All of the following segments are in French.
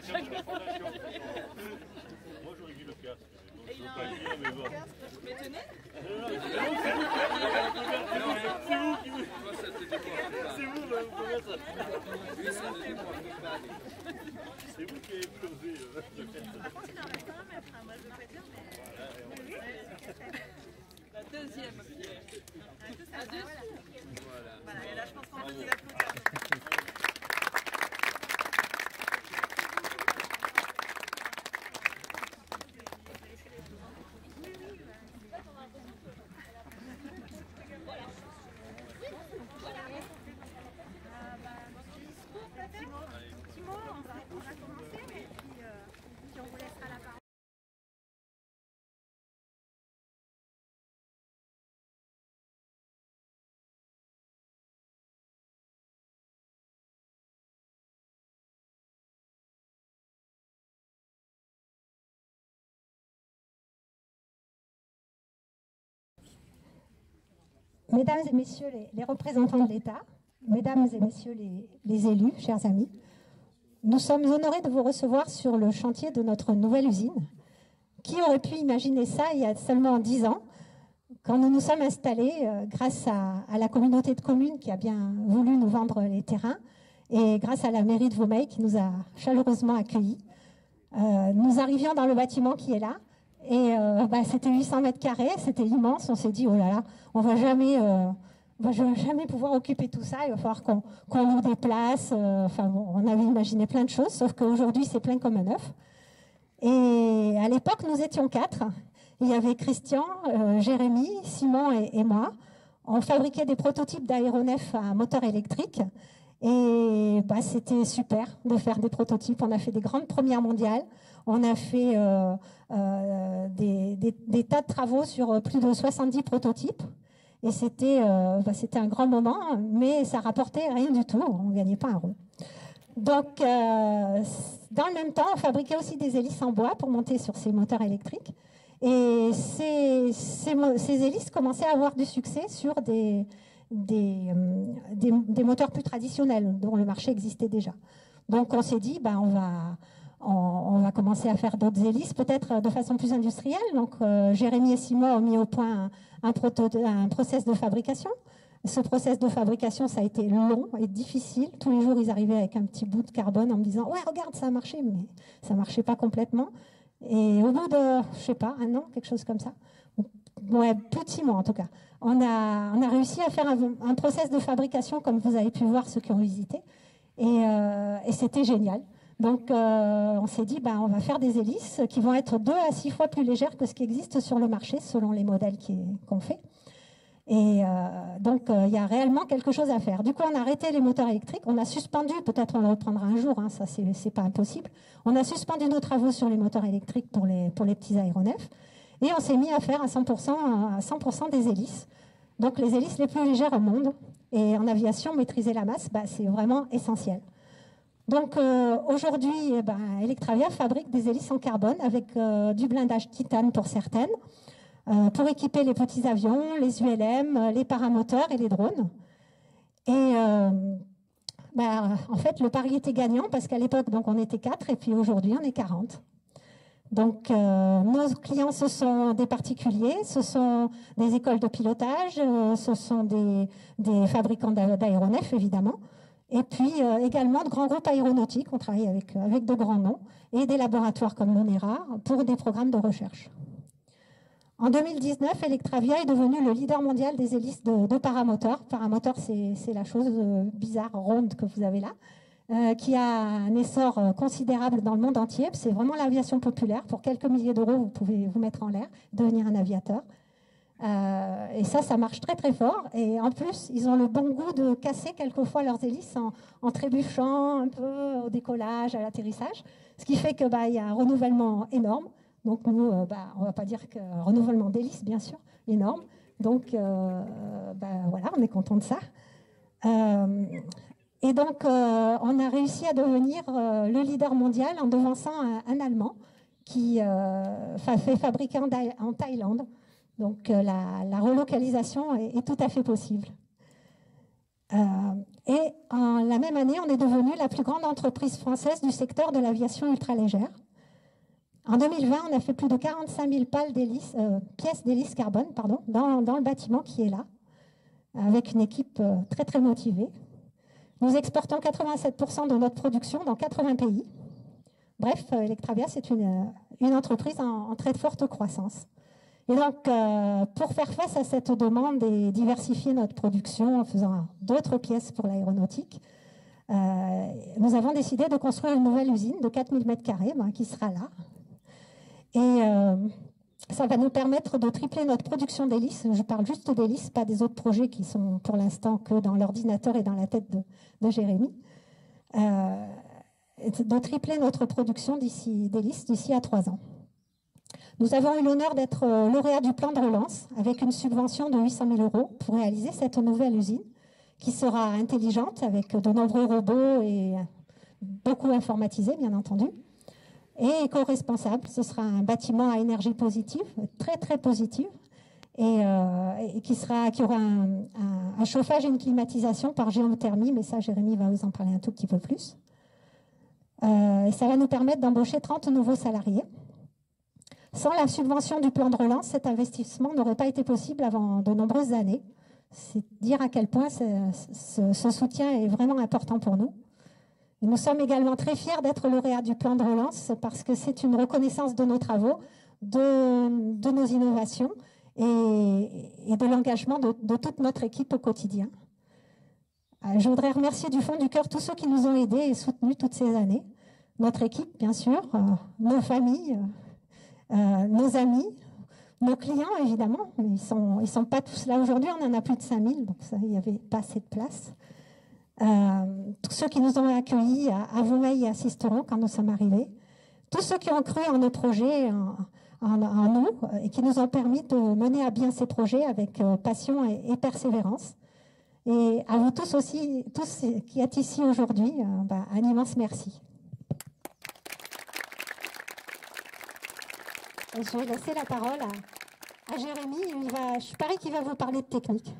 C'est de la fondation. Moi j'aurais dit le casque. Donc, je veux pas le dire, mais bon. Mais tenez. C'est vous, vous pouvez ça. C'est vous qui avez explosé. Par contre, il en reste quand même. Moi je veux pas dire, mais. La deuxième pierre. La deuxième. Voilà, et là je pense qu'on peut vous applaudir. Mesdames et messieurs les représentants de l'État, mesdames et messieurs les élus, chers amis, nous sommes honorés de vous recevoir sur le chantier de notre nouvelle usine. Qui aurait pu imaginer ça il y a seulement 10 ans, quand nous nous sommes installés grâce à la communauté de communes qui a bien voulu nous vendre les terrains et grâce à la mairie de Vaumeil qui nous a chaleureusement accueillis. Nous arrivions dans le bâtiment qui est là. Et c'était 800 mètres carrés, c'était immense. On s'est dit, oh là là, on va jamais pouvoir occuper tout ça. Il va falloir qu'on loue des places. On avait imaginé plein de choses, sauf qu'aujourd'hui, c'est plein comme un œuf. Et à l'époque, nous étions 4. Il y avait Christian, Jérémy, Simon et moi. On fabriquait des prototypes d'aéronefs à moteur électrique. Et c'était super de faire des prototypes. On a fait des grandes premières mondiales. On a fait des tas de travaux sur plus de 70 prototypes. Et c'était un grand moment, mais ça rapportait rien du tout. On ne gagnait pas un rond. Donc, dans le même temps, on fabriquait aussi des hélices en bois pour monter sur ces moteurs électriques. Et ces hélices commençaient à avoir du succès sur des moteurs plus traditionnels dont le marché existait déjà. Donc on s'est dit, on va commencer à faire d'autres hélices, peut-être de façon plus industrielle. Donc Jérémy et Simon ont mis au point un process de fabrication. Ce process de fabrication, ça a été long et difficile. Tous les jours, ils arrivaient avec un petit bout de carbone en me disant « Ouais, regarde, ça a marché », mais ça ne marchait pas complètement. Et au bout de, je sais pas, 1 an, quelque chose comme ça, ouais, plus de 6 mois en tout cas, on a réussi à faire un process de fabrication, comme vous avez pu voir ceux qui ont visité, et c'était génial. Donc on s'est dit, on va faire des hélices qui vont être 2 à 6 fois plus légères que ce qui existe sur le marché, selon les modèles qu'on fait. Et donc il y a réellement quelque chose à faire. Du coup, on a arrêté les moteurs électriques, on a suspendu, peut-être on le reprendra un jour, ça c'est pas impossible. On a suspendu nos travaux sur les moteurs électriques pour les petits aéronefs. Et on s'est mis à faire à 100% des hélices. Donc les hélices les plus légères au monde. Et en aviation, maîtriser la masse, c'est vraiment essentiel. Donc aujourd'hui, Electravia fabrique des hélices en carbone avec du blindage titane pour certaines, pour équiper les petits avions, les ULM, les paramoteurs et les drones. Et en fait, le pari était gagnant parce qu'à l'époque, on était 4 et puis aujourd'hui, on est 40. Donc, nos clients, ce sont des particuliers, ce sont des écoles de pilotage, ce sont des fabricants d'aéronefs, évidemment, et puis également de grands groupes aéronautiques. On travaille avec de grands noms, et des laboratoires comme l'ONERA pour des programmes de recherche. En 2019, Electravia est devenu le leader mondial des hélices de paramoteurs. Paramoteur, c'est la chose bizarre, ronde que vous avez là. Qui a un essor considérable dans le monde entier. C'est vraiment l'aviation populaire. Pour quelques milliers d'euros, vous pouvez vous mettre en l'air, devenir un aviateur. Et ça marche très très fort. Et en plus, ils ont le bon goût de casser quelquefois leurs hélices en trébuchant un peu au décollage, à l'atterrissage. Ce qui fait qu'il y a un renouvellement énorme. Donc nous, on ne va pas dire que renouvellement d'hélices, bien sûr, énorme. Donc voilà, on est content de ça. Et donc, on a réussi à devenir le leader mondial en devançant un Allemand qui fait fabriquer en Thaïlande. Donc, la relocalisation est tout à fait possible. Et en la même année, on est devenu la plus grande entreprise française du secteur de l'aviation ultralégère. En 2020, on a fait plus de 45 000 pièces d'hélice carbone dans le bâtiment qui est là, avec une équipe très, très motivée. Nous exportons 87% de notre production dans 80 pays. Bref, Electravia, c'est une entreprise en très forte croissance. Et donc, pour faire face à cette demande et diversifier notre production en faisant d'autres pièces pour l'aéronautique, nous avons décidé de construire une nouvelle usine de 4000 m² qui sera là. Et ça va nous permettre de tripler notre production d'hélices. Je parle juste d'hélices, pas des autres projets qui sont pour l'instant que dans l'ordinateur et dans la tête de Jérémy. De tripler notre production d'hélices d'ici à 3 ans. Nous avons eu l'honneur d'être lauréat du plan de relance avec une subvention de 800 000 € pour réaliser cette nouvelle usine qui sera intelligente avec de nombreux robots et beaucoup informatisés, bien entendu. Et éco-responsable, ce sera un bâtiment à énergie positive, très très positive, et qui aura un chauffage et une climatisation par géothermie, mais ça Jérémy va vous en parler un tout petit peu plus. Et ça va nous permettre d'embaucher 30 nouveaux salariés. Sans la subvention du plan de relance, cet investissement n'aurait pas été possible avant de nombreuses années. C'est dire à quel point ce soutien est vraiment important pour nous. Et nous sommes également très fiers d'être lauréats du plan de relance parce que c'est une reconnaissance de nos travaux, de nos innovations et de l'engagement de toute notre équipe au quotidien. Je voudrais remercier du fond du cœur tous ceux qui nous ont aidés et soutenus toutes ces années. Notre équipe, bien sûr, nos familles, nos amis, nos clients, évidemment. Mais ils sont pas tous là aujourd'hui, on en a plus de 5000, donc il n'y avait pas assez de place. Tous ceux qui nous ont accueillis à Voumeil et à Sisteron quand nous sommes arrivés. Tous ceux qui ont cru en nos projets, en nous, et qui nous ont permis de mener à bien ces projets avec passion et persévérance. Et à vous tous aussi, tous qui êtes ici aujourd'hui, un immense merci. Et je vais laisser la parole à Jérémy. Je parie qu'il va vous parler de technique.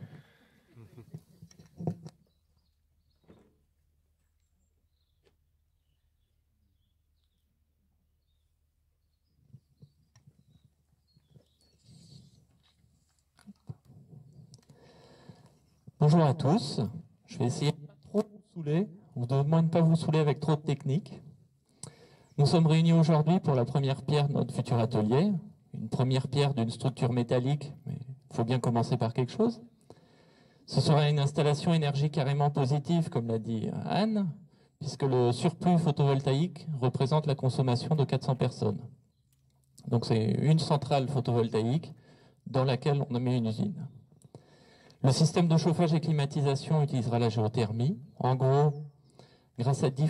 Bonjour à tous. Je vais essayer de ne pas trop vous saouler, ou de moins ne pas vous saouler avec trop de technique. Nous sommes réunis aujourd'hui pour la première pierre de notre futur atelier, une première pierre d'une structure métallique, mais il faut bien commencer par quelque chose. Ce sera une installation énergie carrément positive, comme l'a dit Anne, puisque le surplus photovoltaïque représente la consommation de 400 personnes. Donc c'est une centrale photovoltaïque dans laquelle on met une usine. Le système de chauffage et climatisation utilisera la géothermie. En gros, grâce à 10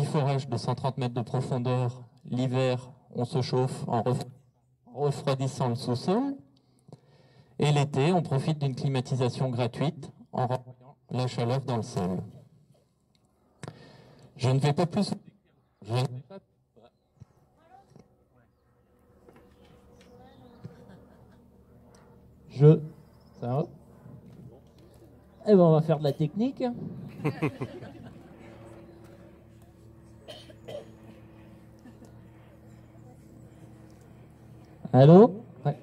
forages de 130 mètres de profondeur, l'hiver, on se chauffe en refroidissant le sous-sol. Et l'été, on profite d'une climatisation gratuite en renvoyant la chaleur dans le sol. Je ne vais pas plus... Ça va? Eh ben, on va faire de la technique. Allô? Ouais.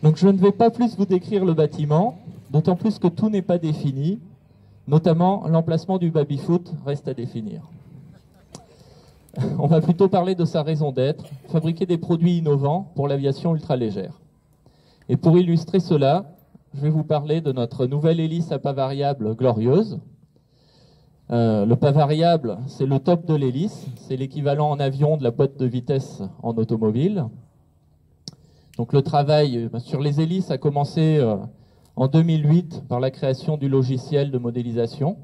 Donc je ne vais pas plus vous décrire le bâtiment, d'autant plus que tout n'est pas défini, notamment l'emplacement du baby-foot reste à définir. On va plutôt parler de sa raison d'être, fabriquer des produits innovants pour l'aviation ultralégère. Et pour illustrer cela, je vais vous parler de notre nouvelle hélice à pas variable glorieuse. Le pas variable, c'est le top de l'hélice, c'est l'équivalent en avion de la boîte de vitesse en automobile. Donc le travail sur les hélices a commencé en 2008 par la création du logiciel de modélisation.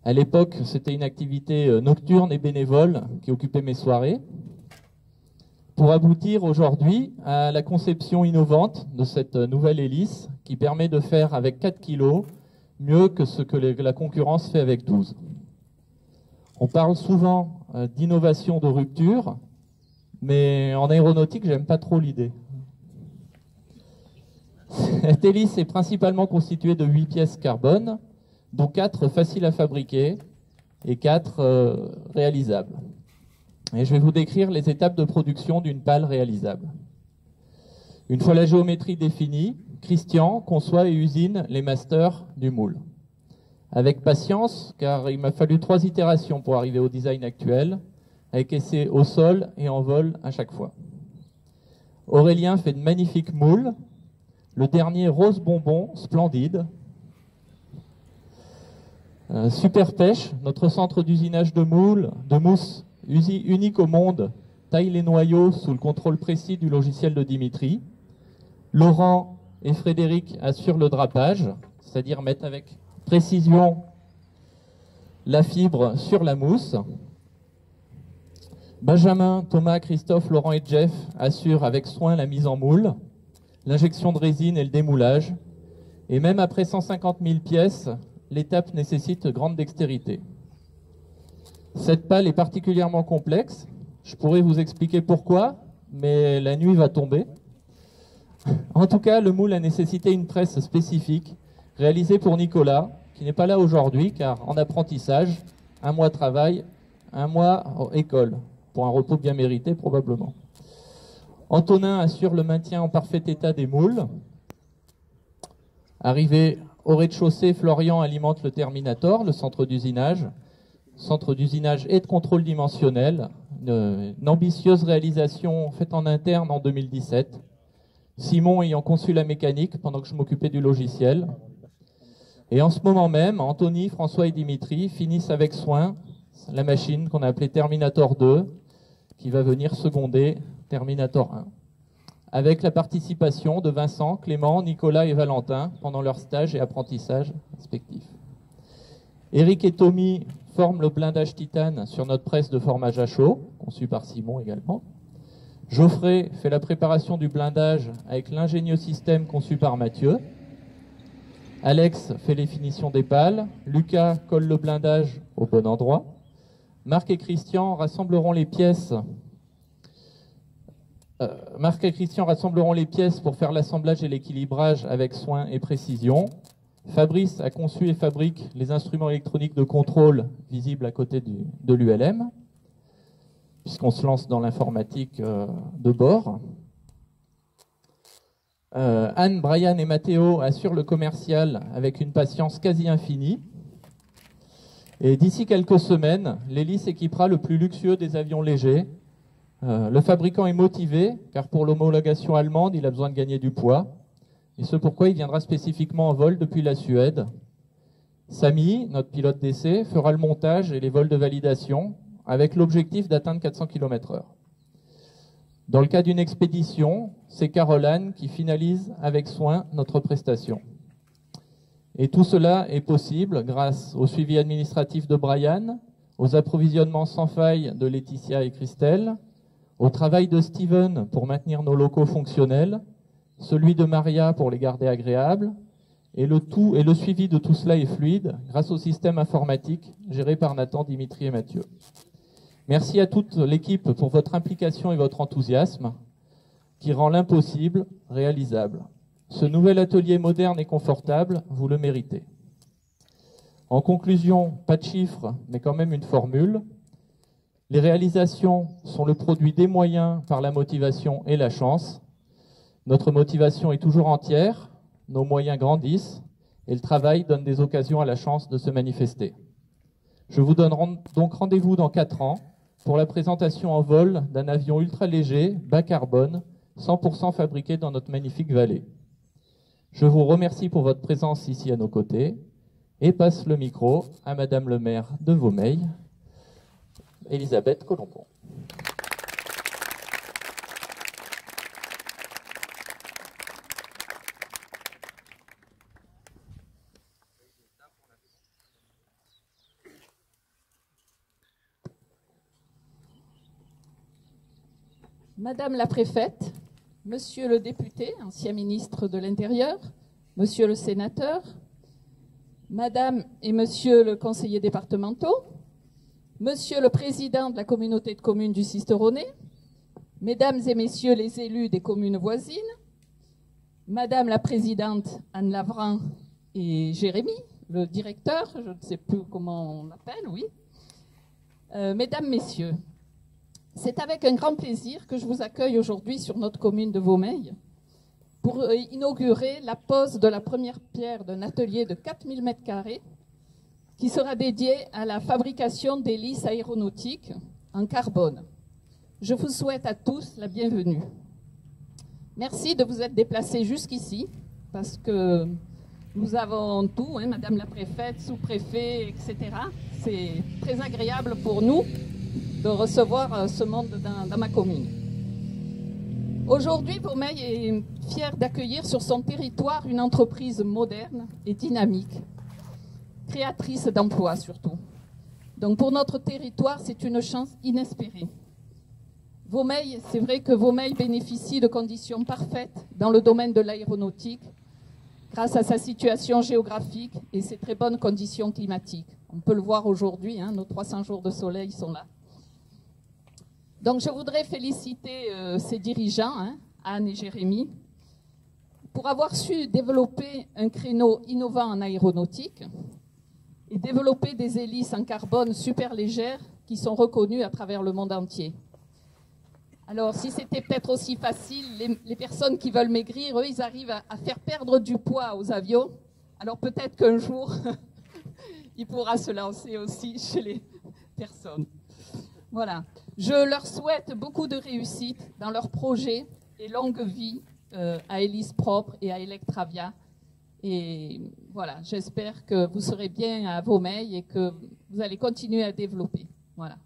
À l'époque, c'était une activité nocturne et bénévole qui occupait mes soirées, pour aboutir aujourd'hui à la conception innovante de cette nouvelle hélice qui permet de faire avec 4 kg mieux que ce que la concurrence fait avec 12. On parle souvent d'innovation de rupture, mais en aéronautique, j'aime pas trop l'idée. Cette hélice est principalement constituée de 8 pièces carbone, dont 4 faciles à fabriquer et 4 réalisables. Et je vais vous décrire les étapes de production d'une pale réalisable. Une fois la géométrie définie, Christian conçoit et usine les masters du moule. Avec patience, car il m'a fallu 3 itérations pour arriver au design actuel, avec essai au sol et en vol à chaque fois. Aurélien fait de magnifiques moules, le dernier rose bonbon, splendide. Super Pêche, notre centre d'usinage de moules, de mousse, unique au monde, taille les noyaux sous le contrôle précis du logiciel de Dimitri. Laurent et Frédéric assurent le drapage, c'est-à-dire mettent avec précision la fibre sur la mousse. Benjamin, Thomas, Christophe, Laurent et Jeff assurent avec soin la mise en moule, l'injection de résine et le démoulage. Et même après 150 000 pièces, l'étape nécessite grande dextérité. Cette pale est particulièrement complexe. Je pourrais vous expliquer pourquoi, mais la nuit va tomber. En tout cas, le moule a nécessité une presse spécifique réalisée pour Nicolas, qui n'est pas là aujourd'hui, car en apprentissage, 1 mois travail, 1 mois école, pour un repos bien mérité probablement. Antonin assure le maintien en parfait état des moules. Arrivé au rez-de-chaussée, Florian alimente le Terminator, le centre d'usinage et de contrôle dimensionnel, une ambitieuse réalisation faite en interne en 2017. Simon ayant conçu la mécanique pendant que je m'occupais du logiciel. Et en ce moment même, Anthony, François et Dimitri finissent avec soin la machine qu'on a appelée Terminator 2, qui va venir seconder Terminator 1. Avec la participation de Vincent, Clément, Nicolas et Valentin pendant leur stage et apprentissage respectifs. Eric et Tommy forment le blindage titane sur notre presse de formage à chaud, conçu par Simon également. Geoffrey fait la préparation du blindage avec l'ingénieux système conçu par Mathieu. Alex fait les finitions des pales. Lucas colle le blindage au bon endroit. Marc et Christian rassembleront les pièces. Pour faire l'assemblage et l'équilibrage avec soin et précision. Fabrice a conçu et fabrique les instruments électroniques de contrôle visibles à côté de l'ULM, puisqu'on se lance dans l'informatique de bord. Anne, Brian et Mathéo assurent le commercial avec une patience quasi infinie. Et d'ici quelques semaines, l'hélice équipera le plus luxueux des avions légers. Le fabricant est motivé, car pour l'homologation allemande, il a besoin de gagner du poids. Et ce pourquoi il viendra spécifiquement en vol depuis la Suède. Samy, notre pilote d'essai, fera le montage et les vols de validation avec l'objectif d'atteindre 400 km/h. Dans le cas d'une expédition, c'est Caroline qui finalise avec soin notre prestation. Et tout cela est possible grâce au suivi administratif de Brian, aux approvisionnements sans faille de Laetitia et Christelle, au travail de Steven pour maintenir nos locaux fonctionnels, celui de Maria pour les garder agréables, et le suivi de tout cela est fluide grâce au système informatique géré par Nathan, Dimitri et Mathieu. Merci à toute l'équipe pour votre implication et votre enthousiasme qui rend l'impossible réalisable. Ce nouvel atelier moderne et confortable, vous le méritez. En conclusion, pas de chiffres, mais quand même une formule. Les réalisations sont le produit des moyens par la motivation et la chance. Notre motivation est toujours entière, nos moyens grandissent, et le travail donne des occasions à la chance de se manifester. Je vous donne donc rendez-vous dans 4 ans pour la présentation en vol d'un avion ultra léger, bas carbone, 100% fabriqué dans notre magnifique vallée. Je vous remercie pour votre présence ici à nos côtés et passe le micro à Madame le maire de Vaumeil, Elisabeth Colombon. Madame la préfète, Monsieur le député, ancien ministre de l'Intérieur, Monsieur le sénateur, Madame et Monsieur le conseiller départementaux, Monsieur le président de la communauté de communes du Sisteronnet, Mesdames et Messieurs les élus des communes voisines, Madame la présidente Anne Lavran et Jérémy, le directeur, je ne sais plus comment on l'appelle, oui. Mesdames, Messieurs, c'est avec un grand plaisir que je vous accueille aujourd'hui sur notre commune de Vaumeil pour inaugurer la pose de la première pierre d'un atelier de 4000 m² qui sera dédié à la fabrication d'hélices aéronautiques en carbone. Je vous souhaite à tous la bienvenue. Merci de vous être déplacés jusqu'ici parce que nous avons tout, hein, Madame la préfète, sous-préfet, etc. C'est très agréable pour nous de recevoir ce monde dans ma commune. Aujourd'hui, Vaumeil est fier d'accueillir sur son territoire une entreprise moderne et dynamique, créatrice d'emplois surtout. Donc pour notre territoire, c'est une chance inespérée. Vaumeil, c'est vrai que Vaumeil bénéficie de conditions parfaites dans le domaine de l'aéronautique grâce à sa situation géographique et ses très bonnes conditions climatiques. On peut le voir aujourd'hui, hein, nos 300 jours de soleil sont là. Donc je voudrais féliciter ces dirigeants, hein, Anne et Jérémy, pour avoir su développer un créneau innovant en aéronautique et développer des hélices en carbone super légères qui sont reconnues à travers le monde entier. Alors, si c'était peut-être aussi facile, les personnes qui veulent maigrir, eux, ils arrivent à faire perdre du poids aux avions. Alors, peut-être qu'un jour, il pourra se lancer aussi chez les personnes. Voilà. Je leur souhaite beaucoup de réussite dans leurs projets et longue vie à hélice propre et à Electravia. Et voilà, j'espère que vous serez bien à Vaumeil et que vous allez continuer à développer. Voilà.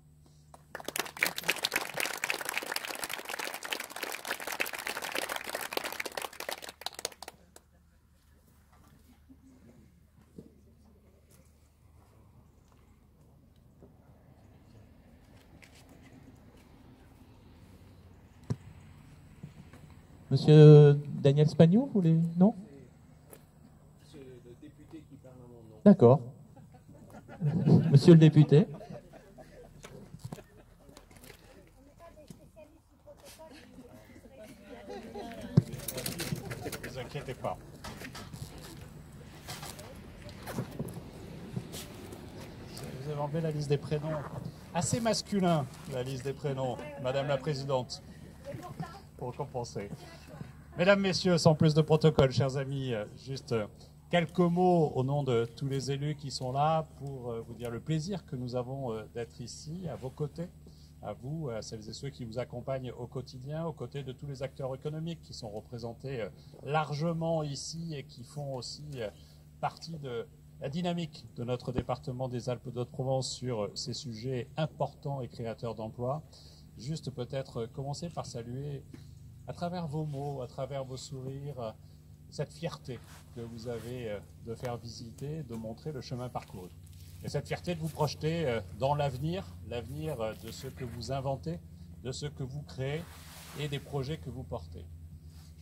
Monsieur Daniel Spagnou, vous voulez... Non? C'est le député qui parle à mon nom. D'accord. Monsieur le député. Ne vous inquiétez pas. Vous avez enlevé la liste des prénoms. Assez masculin, la liste des prénoms, Madame la Présidente, pour compenser. Mesdames, Messieurs, sans plus de protocole, chers amis, juste quelques mots au nom de tous les élus qui sont là pour vous dire le plaisir que nous avons d'être ici, à vos côtés, à vous, à celles et ceux qui vous accompagnent au quotidien, aux côtés de tous les acteurs économiques qui sont représentés largement ici et qui font aussi partie de la dynamique de notre département des Alpes-de-Haute-Provence sur ces sujets importants et créateurs d'emplois. Juste peut-être commencer par saluer à travers vos mots, à travers vos sourires, cette fierté que vous avez de faire visiter, de montrer le chemin parcouru. Et cette fierté de vous projeter dans l'avenir, l'avenir de ce que vous inventez, de ce que vous créez et des projets que vous portez.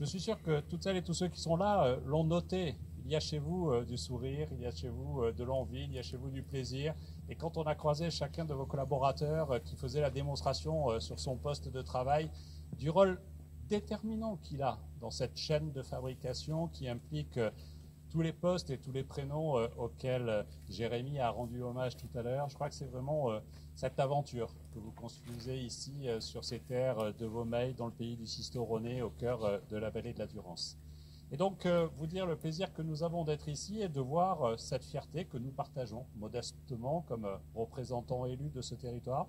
Je suis sûr que toutes celles et tous ceux qui sont là l'ont noté. Il y a chez vous du sourire, il y a chez vous de l'envie, il y a chez vous du plaisir. Et quand on a croisé chacun de vos collaborateurs qui faisait la démonstration sur son poste de travail du rôle déterminant qu'il a dans cette chaîne de fabrication qui implique tous les postes et tous les prénoms auxquels Jérémy a rendu hommage tout à l'heure. Je crois que c'est vraiment cette aventure que vous construisez ici sur ces terres de Vaumeil, dans le pays du Sisteronnet, au cœur de la vallée de la Durance. Et donc, vous dire le plaisir que nous avons d'être ici et de voir cette fierté que nous partageons modestement comme représentants élus de ce territoire,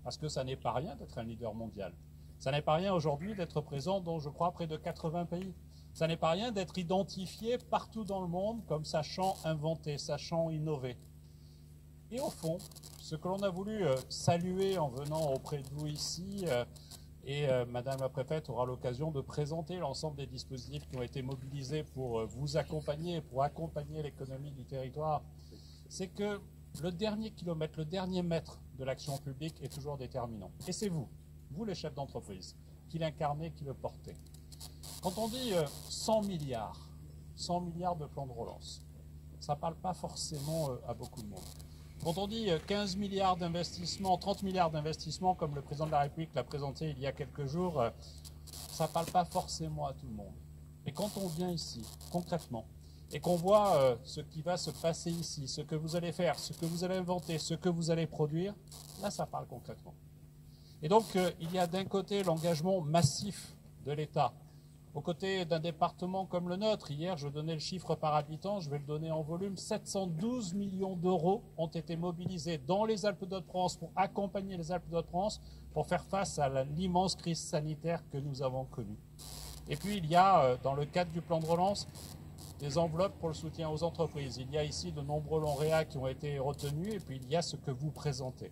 parce que ça n'est pas rien d'être un leader mondial. Ça n'est pas rien aujourd'hui d'être présent dans, je crois, près de 80 pays. Ça n'est pas rien d'être identifié partout dans le monde comme sachant inventer, sachant innover. Et au fond, ce que l'on a voulu saluer en venant auprès de vous ici, et Madame la Préfète aura l'occasion de présenter l'ensemble des dispositifs qui ont été mobilisés pour vous accompagner, pour accompagner l'économie du territoire, c'est que le dernier kilomètre, le dernier mètre de l'action publique est toujours déterminant. Et c'est vous les chefs d'entreprise, qu'il incarnait, qu'il le portait. Quand on dit 100 milliards de plans de relance, ça ne parle pas forcément à beaucoup de monde. Quand on dit 15 milliards d'investissements, 30 milliards d'investissements, comme le président de la République l'a présenté il y a quelques jours, ça ne parle pas forcément à tout le monde. Mais quand on vient ici, concrètement, et qu'on voit ce qui va se passer ici, ce que vous allez faire, ce que vous allez inventer, ce que vous allez produire, là, ça parle concrètement. Et donc, il y a d'un côté l'engagement massif de l'État, aux côtés d'un département comme le nôtre. Hier, je donnais le chiffre par habitant, je vais le donner en volume. 712 millions d'euros ont été mobilisés dans les Alpes-de-Haute-Provence pour accompagner les Alpes-de-Haute-Provence pour faire face à l'immense crise sanitaire que nous avons connue. Et puis, il y a, dans le cadre du plan de relance, des enveloppes pour le soutien aux entreprises. Il y a ici de nombreux lauréats qui ont été retenus, et puis il y a ce que vous présentez.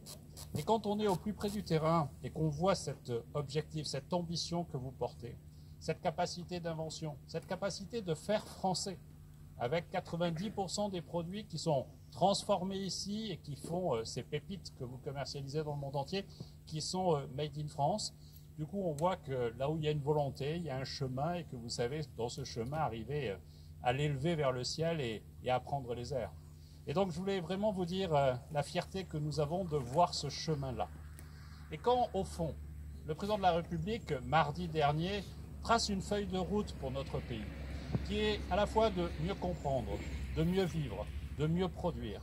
Et quand on est au plus près du terrain et qu'on voit cet objectif, cette ambition que vous portez, cette capacité d'invention, cette capacité de faire français, avec 90% des produits qui sont transformés ici et qui font ces pépites que vous commercialisez dans le monde entier, qui sont made in France. Du coup, on voit que là où il y a une volonté, il y a un chemin, et que vous savez, dans ce chemin, arriver à l'élever vers le ciel et à prendre les airs. Et donc, je voulais vraiment vous dire la fierté que nous avons de voir ce chemin-là. Et quand, au fond, le président de la République, mardi dernier, trace une feuille de route pour notre pays, qui est à la fois de mieux comprendre, de mieux vivre, de mieux produire,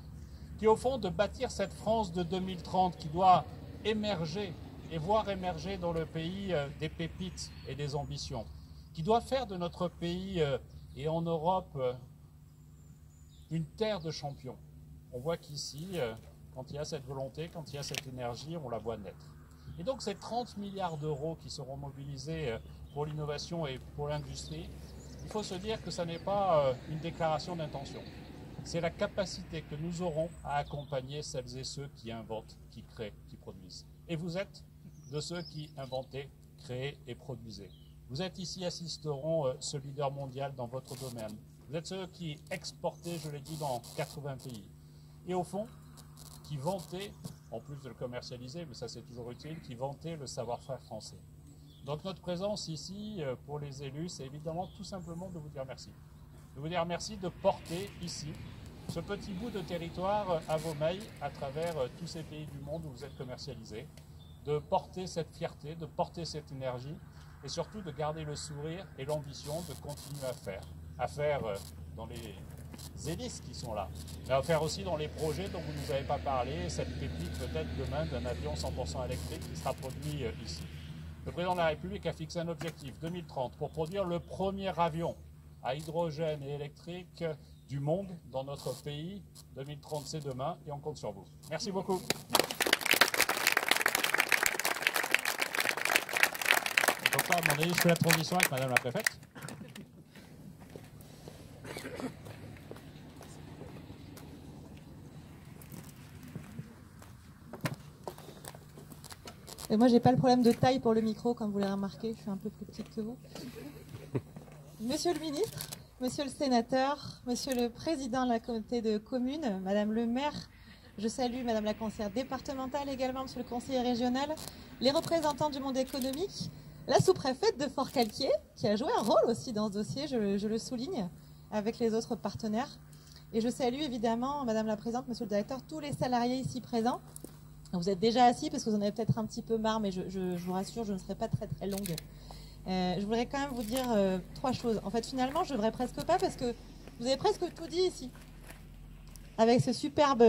qui est au fond de bâtir cette France de 2030 qui doit émerger et voir émerger dans le pays des pépites et des ambitions, qui doit faire de notre pays et en Europe une terre de champions. On voit qu'ici, quand il y a cette volonté, quand il y a cette énergie, on la voit naître. Et donc ces 30 milliards d'euros qui seront mobilisés pour l'innovation et pour l'industrie, il faut se dire que ce n'est pas une déclaration d'intention. C'est la capacité que nous aurons à accompagner celles et ceux qui inventent, qui créent, qui produisent. Et vous êtes de ceux qui inventez, créez et produisez. Vous êtes ici, assisteront ce leader mondial dans votre domaine. Vous êtes ceux qui exportez, je l'ai dit, dans 80 pays. Et au fond, qui vantez, en plus de le commercialiser, mais ça c'est toujours utile, qui vantez le savoir-faire français. Donc notre présence ici, pour les élus, c'est évidemment tout simplement de vous dire merci. De vous dire merci de porter ici ce petit bout de territoire à vos mailles à travers tous ces pays du monde où vous êtes commercialisés, de porter cette fierté, de porter cette énergie, et surtout de garder le sourire et l'ambition de continuer à faire dans les hélices qui sont là, mais à faire aussi dans les projets dont vous ne nous avez pas parlé, cette pépite peut-être demain d'un avion 100% électrique qui sera produit ici. Le président de la République a fixé un objectif 2030 pour produire le premier avion à hydrogène et électrique du monde dans notre pays. 2030 c'est demain et on compte sur vous. Merci beaucoup. Donc là, à mon avis, je fais la transition avec Madame la Préfète. Et moi, j'ai pas le problème de taille pour le micro, comme vous l'avez remarqué, je suis un peu plus petite que vous. Monsieur le ministre, monsieur le sénateur, monsieur le président de la communauté de communes, madame le maire, je salue madame la conseillère départementale également, monsieur le conseiller régional, les représentants du monde économique, la sous-préfète de Forcalquier, qui a joué un rôle aussi dans ce dossier, je le souligne, avec les autres partenaires. Et je salue évidemment, madame la présidente, monsieur le directeur, tous les salariés ici présents. Vous êtes déjà assis parce que vous en avez peut-être un petit peu marre, mais je vous rassure, je ne serai pas très très longue. Je voudrais quand même vous dire 3 choses. En fait, finalement, je ne devrais presque pas parce que vous avez presque tout dit ici. Avec cette superbe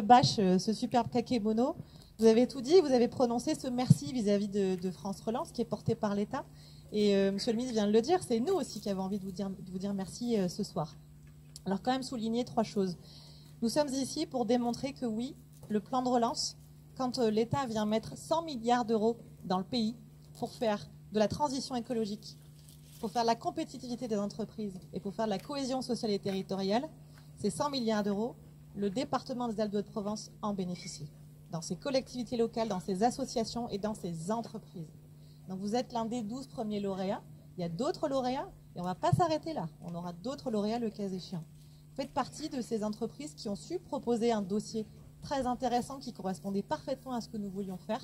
bâche, ce superbe kakémono, vous avez tout dit, vous avez prononcé ce merci vis-à-vis de France Relance qui est porté par l'État. Et monsieur le ministre vient de le dire, c'est nous aussi qui avons envie de vous dire merci ce soir. Alors quand même souligner 3 choses. Nous sommes ici pour démontrer que oui, le plan de relance, quand l'État vient mettre 100 milliards d'euros dans le pays pour faire de la transition écologique, pour faire de la compétitivité des entreprises et pour faire de la cohésion sociale et territoriale, ces 100 milliards d'euros, le département des Alpes-de-Haute-Provence en bénéficie, dans ses collectivités locales, dans ses associations et dans ses entreprises. Donc vous êtes l'un des 12 premiers lauréats. Il y a d'autres lauréats et on ne va pas s'arrêter là. On aura d'autres lauréats le cas échéant. Vous faites partie de ces entreprises qui ont su proposer un dossier très intéressant qui correspondait parfaitement à ce que nous voulions faire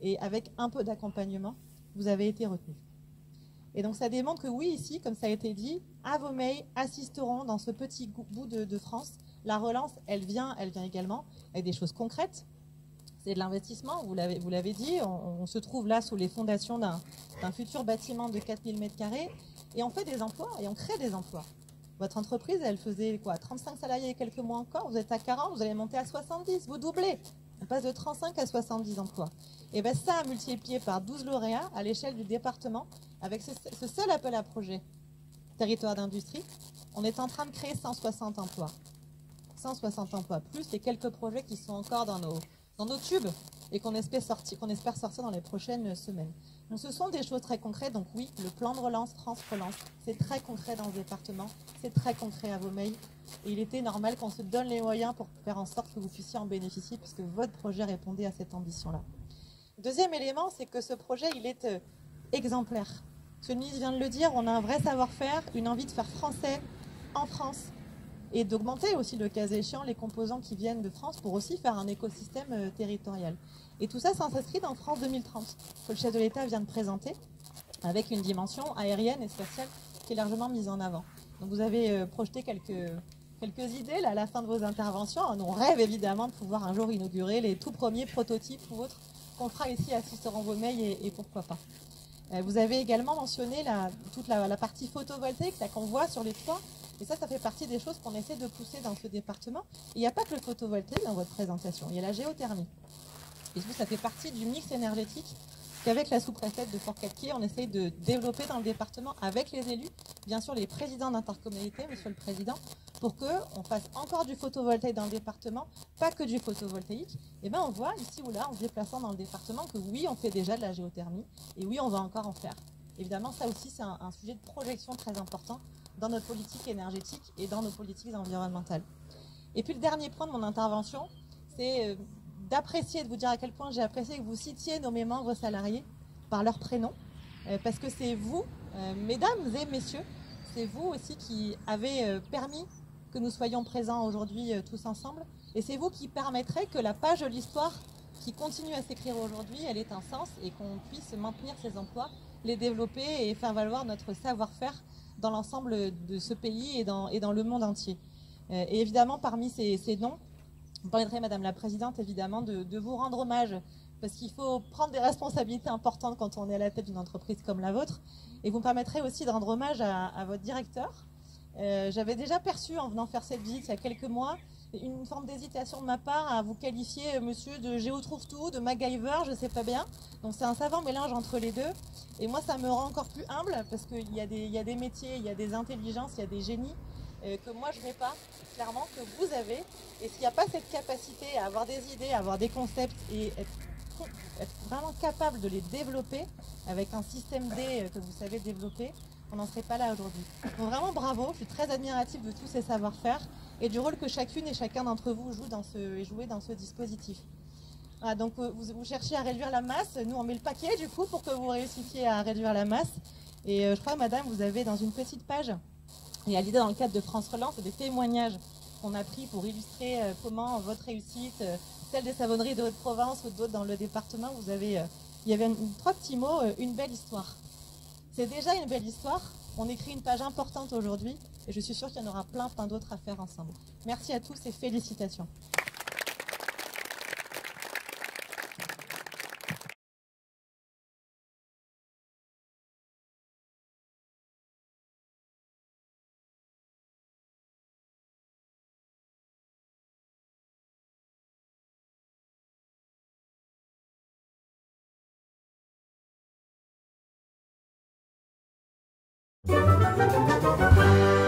et avec un peu d'accompagnement, vous avez été retenu. Et donc ça démontre que oui, ici, comme ça a été dit, Avomey assisteront dans ce petit bout de France. La relance, elle vient également avec des choses concrètes. C'est de l'investissement, vous l'avez dit, on se trouve là sous les fondations d'un futur bâtiment de 4000 m², et on fait des emplois, et on crée des emplois. Votre entreprise, elle faisait quoi, 35 salariés il y a quelques mois encore, vous êtes à 40, vous allez monter à 70, vous doublez. On passe de 35 à 70 emplois. Et bien ça, multiplié par 12 lauréats à l'échelle du département, avec ce seul appel à projet, territoire d'industrie, on est en train de créer 160 emplois. 160 emplois, plus les quelques projets qui sont encore dans nos tubes et qu'on espère sortir dans les prochaines semaines. Donc ce sont des choses très concrètes. Donc oui, le plan de relance, France Relance, c'est très concret dans le département, c'est très concret à Avomey. Et il était normal qu'on se donne les moyens pour faire en sorte que vous puissiez en bénéficier, puisque votre projet répondait à cette ambition-là. Deuxième élément, c'est que ce projet, il est exemplaire. Monsieur le ministre vient de le dire, on a un vrai savoir-faire, une envie de faire français en France, et d'augmenter aussi, le cas échéant, les composants qui viennent de France pour aussi faire un écosystème territorial. Et tout ça s'inscrit dans France 2030, que le chef de l'État vient de présenter, avec une dimension aérienne et spatiale qui est largement mise en avant. Donc vous avez projeté quelques idées là, à la fin de vos interventions. On rêve évidemment de pouvoir un jour inaugurer les tout premiers prototypes ou autres qu'on fera ici à Sisteron-Vaumeil et pourquoi pas. Vous avez également mentionné toute la partie photovoltaïque qu'on voit sur les toits. Et ça fait partie des choses qu'on essaie de pousser dans ce département. Et il n'y a pas que le photovoltaïque dans votre présentation, il y a la géothermie. Et ça fait partie du mix énergétique qu'avec la sous-préfète de Fort-Calquier, on essaye de développer dans le département avec les élus, bien sûr les présidents d'intercommunalité, monsieur le président, pour qu'on fasse encore du photovoltaïque dans le département, pas que du photovoltaïque. Et bien on voit ici ou là, en se déplaçant dans le département, que oui, on fait déjà de la géothermie, et oui, on va encore en faire. Évidemment, ça aussi, c'est un sujet de projection très important dans notre politique énergétique et dans nos politiques environnementales. Et puis le dernier point de mon intervention, c'est d'apprécier, de vous dire à quel point j'ai apprécié que vous citiez nommés membres salariés par leur prénom, parce que c'est vous, mesdames et messieurs, c'est vous aussi qui avez permis que nous soyons présents aujourd'hui tous ensemble, et c'est vous qui permettrez que la page de l'histoire qui continue à s'écrire aujourd'hui, elle ait un sens et qu'on puisse maintenir ces emplois, les développer et faire valoir notre savoir-faire dans l'ensemble de ce pays et dans le monde entier. Et évidemment, parmi ces noms, vous permettrez, Madame la Présidente, évidemment, de vous rendre hommage, parce qu'il faut prendre des responsabilités importantes quand on est à la tête d'une entreprise comme la vôtre. Et vous me permettrez aussi de rendre hommage à votre directeur. J'avais déjà perçu, en venant faire cette visite il y a quelques mois, une forme d'hésitation de ma part à vous qualifier, monsieur, de géotrouve-tout, de MacGyver, je ne sais pas bien. Donc c'est un savant mélange entre les deux. Et moi, ça me rend encore plus humble, parce qu'il y a des métiers, il y a des intelligences, il y a des génies que moi je n'ai pas, clairement, que vous avez. Et s'il n'y a pas cette capacité à avoir des idées, à avoir des concepts et être vraiment capable de les développer avec un système D que vous savez développer, on n'en serait pas là aujourd'hui. Donc vraiment bravo, je suis très admirative de tous ces savoir-faire et du rôle que chacune et chacun d'entre vous joue dans ce dispositif. Voilà, donc vous cherchez à réduire la masse, nous on met le paquet du coup pour que vous réussissiez à réduire la masse. Et je crois, madame, vous avez dans une petite page, et à l'idée dans le cadre de France Relance, des témoignages qu'on a pris pour illustrer comment votre réussite, celle des savonneries de Haute-Provence ou d'autres dans le département, il y avait trois petits mots, une belle histoire. C'est déjà une belle histoire, on écrit une page importante aujourd'hui et je suis sûre qu'il y en aura plein d'autres à faire ensemble. Merci à tous et félicitations. Thank you.